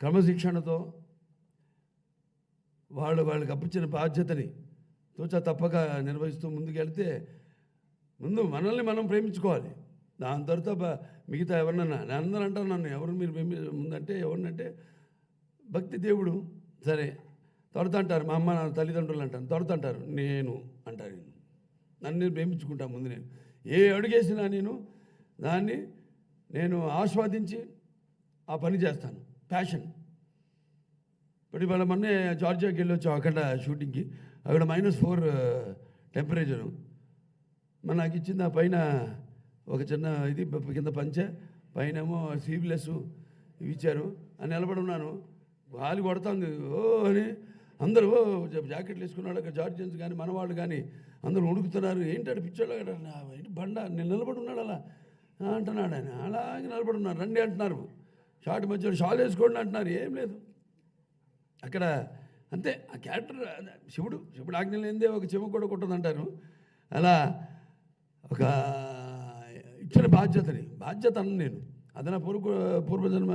క్రమశిక్షణతో వాళ్ళకి అప్పించిన బాధ్యతని తోచా తప్పక నిర్వహిస్తూ ముందుకెళ్తే ముందు మనల్ని మనం ప్రేమించుకోవాలి. దాని తర్వాత మిగతా ఎవరినన్నా అందరూ అంటారు నన్ను ఎవరు మీరు ముందంటే ఎవరినంటే భక్తి దేవుడు సరే తొడత అంటారు, మా అమ్మ నా తల్లిదండ్రులు అంటాను, తొడత అంటారు, నేను అంటారు, నన్ను నేను ప్రేమించుకుంటాను. ముందు నేను ఏ అడుగేసినా దాన్ని నేను ఆస్వాదించి ఆ పని చేస్తాను, ప్యాషన్. ఇప్పుడు ఇవాళ మొన్నే జార్జియాకి వెళ్ళొచ్చాం, అక్కడ షూటింగ్కి. అక్కడ -4 టెంపరేచరు. మరి నాకు ఇచ్చింది ఆ పైన ఒక చిన్న ఇది కింద పంచె, పైనేమో స్లీవ్లెస్ ఇవి ఇచ్చారు. అని నిలబడి ఉన్నాను, గాలి కొడుతుంది ఓ అని. అందరూ జాకెట్లు వేసుకున్నాడు, అక్కడ జార్జియన్స్ కానీ మనవాళ్ళు కానీ అందరూ ఉడుకుతున్నారు. ఏంటంటే పిచ్చోళ్ళు ఏంటి బండ, నేను నిలబడి ఉన్నాడు అలా అంటున్నాడు ఆయన. అలాగే నిలబడి ఉన్నారు, రండి అంటున్నారు. షార్ట్ మధ్యలో షాల్ వేసుకోండి అంటున్నారు. ఏం లేదు అక్కడ, అంతే. ఆ క్యారెక్టర్ శివుడు ఆజ్ఞ లేనిదే ఒక చెమ కూడా కొట్టదంటారు. అలా ఒక ఇచ్చిన బాధ్యత అన్న నేను అది నా పూర్వజన్మ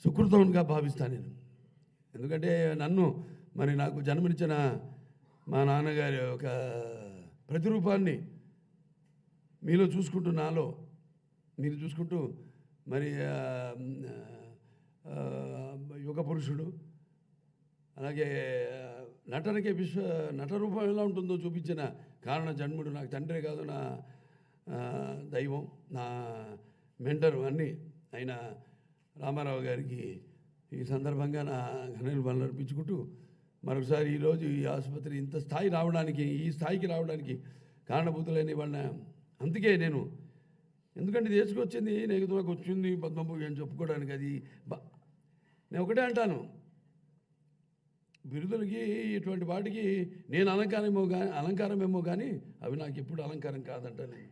సుకృతంగా భావిస్తాను నేను. ఎందుకంటే మరి నాకు జన్మనిచ్చిన మా నాన్నగారి ఒక ప్రతిరూపాన్ని మీలో చూసుకుంటూ, నాలో మీరు చూసుకుంటూ, మరి యుగ పురుషుడు, అలాగే నటనకే నటరూపం ఎలా ఉంటుందో చూపించిన కారణ జన్ముడు, నాకు తండ్రే కాదు నా దైవం, నా మెంటరు అన్నీ అయిన రామారావు గారికి ఈ సందర్భంగా నా ఘనలు అర్పించుకుంటూ మరొకసారి ఈరోజు ఈ ఆసుపత్రి ఈ స్థాయికి రావడానికి కారణభూతులైన వాళ్ళ, అందుకే నేను, ఎందుకంటే ఇది వేసుకొచ్చింది నాకు వచ్చింది పద్మభూషణ్ అని చెప్పుకోవడానికి. అది నేను ఒకటే అంటాను, బిరుదులకి ఇటువంటి వాటికి నేను అలంకారమేమో కానీ అవి నాకు ఎప్పుడు అలంకారం కాదంటాను నేను.